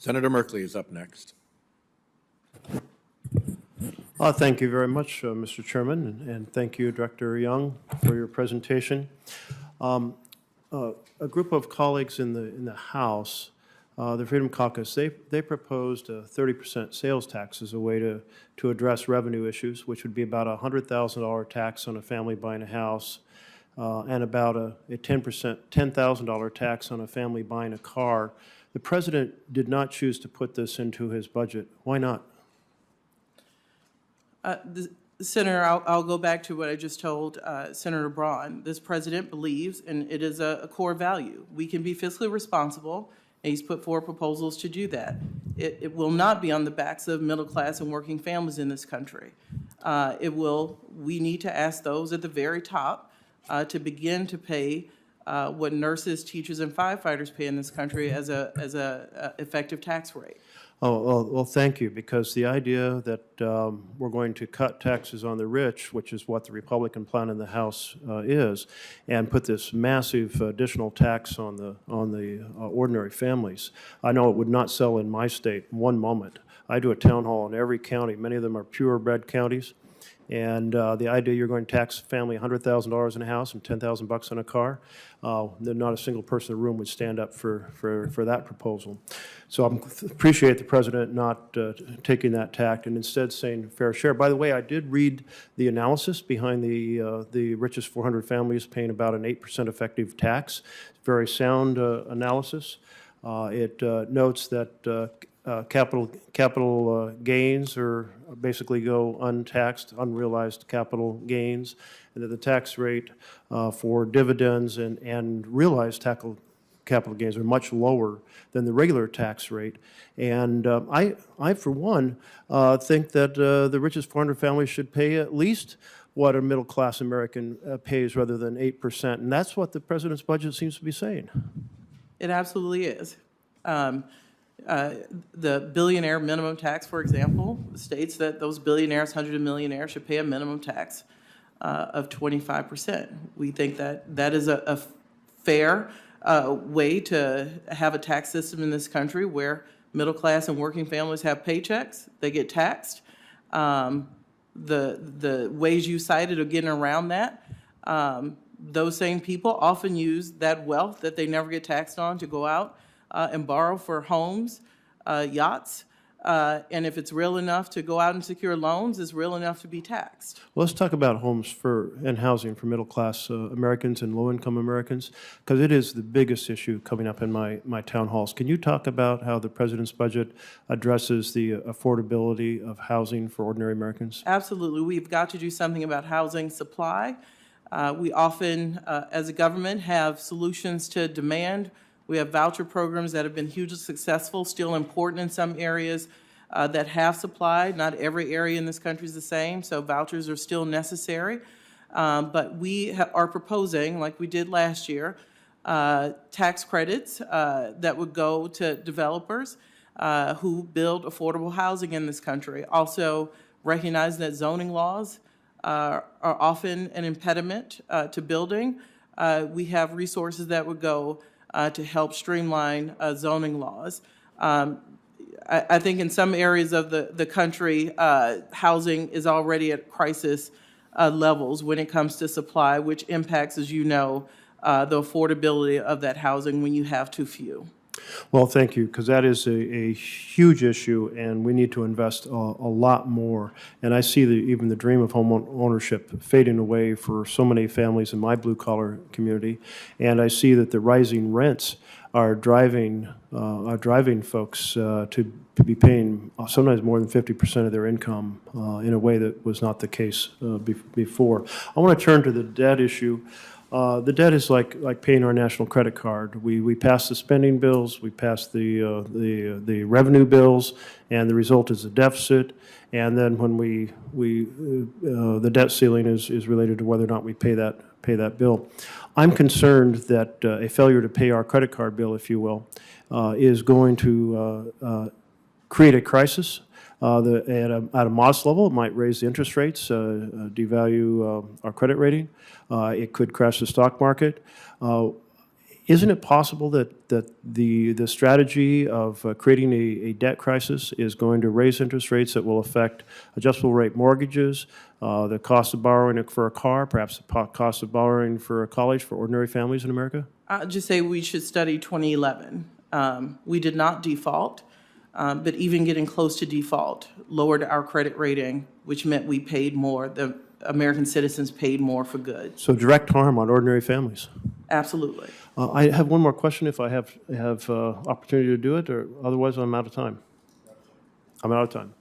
Senator Merkley is up next. Thank you very much, Mr. Chairman, and thank you, Director Young, for your presentation. A group of colleagues in the House, the Freedom Caucus, they proposed a 30% sales tax as a way to address revenue issues, which would be about a $100,000 tax on a family buying a house, and about a $10,000 tax on a family buying a car. The President did not choose to put this into his budget. Why not? Senator, I'll go back to what I just told Senator Braun. This president believes, and it is a core value, we can be fiscally responsible, and he's put forward proposals to do that. It will not be on the backs of middle class and working families in this country. We need to ask those at the very top to begin to pay what nurses, teachers, and firefighters pay in this country as a effective tax rate. Oh, well, thank you, because the idea that we're going to cut taxes on the rich, which is what the Republican plan in the House is, and put this massive additional tax on the ordinary families, I know it would not sell in my state one moment. I do a town hall in every county. Many of them are purebred counties. And the idea you're going to tax a family $100,000 in a house and $10,000 on a car, not a single person in the room would stand up for that proposal. So I appreciate the president not taking that tact and instead saying fair share. By the way, I did read the analysis behind the richest 400 families paying about an 8% effective tax. Very sound analysis. It notes that capital gains are basically go untaxed, unrealized capital gains, and that the tax rate for dividends and realized capital gains are much lower than the regular tax rate. And I for one, think that the richest 400 families should pay at least what a middle-class American pays rather than 8%. And that's what the president's budget seems to be saying. It absolutely is. The billionaire minimum tax, for example, states that those billionaires, hundreds of millionaires, should pay a minimum tax of 25%. We think that that is a fair way to have a tax system in this country where middle class and working families have paychecks, they get taxed. The ways you cited of getting around that, those same people often use that wealth that they never get taxed on to go out and borrow for homes, yachts, and if it's real enough to go out and secure loans, it's real enough to be taxed. Well, let's talk about homes and housing for middle-class Americans and low-income Americans, because it is the biggest issue coming up in my town halls. Can you talk about how the president's budget addresses the affordability of housing for ordinary Americans? Absolutely. We've got to do something about housing supply. We often, as a government, have solutions to demand. We have voucher programs that have been hugely successful, still important in some areas that have supply. Not every area in this country is the same, so vouchers are still necessary. But we are proposing, like we did last year, tax credits that would go to developers who build affordable housing in this country. Also recognizing that zoning laws are often an impediment to building. We have resources that would go to help streamline zoning laws. I think in some areas of the country, housing is already at crisis levels when it comes to supply, which impacts, as you know, the affordability of that housing when you have too few. Well, thank you, because that is a huge issue, and we need to invest a lot more. And I see even the dream of home ownership fading away for so many families in my blue-collar community, and I see that the rising rents are driving folks to be paying sometimes more than 50% of their income in a way that was not the case before. I want to turn to the debt issue. The debt is like paying our national credit card. We pass the spending bills, we pass the revenue bills, and the result is a deficit. And then when the debt ceiling is related to whether or not we pay that bill. I'm concerned that a failure to pay our credit card bill, if you will, is going to create a crisis. At a modest level, it might raise the interest rates, devalue our credit rating. It could crash the stock market. Isn't it possible that the strategy of creating a debt crisis is going to raise interest rates that will affect adjustable rate mortgages, the cost of borrowing for a car, perhaps the cost of borrowing for a college for ordinary families in America? I'll just say we should study 2011. We did not default, but even getting close to default lowered our credit rating, which meant we paid more. The American citizens paid more for goods. So direct harm on ordinary families. Absolutely. I have one more question if I have opportunity to do it, or otherwise I'm out of time. I'm out of time.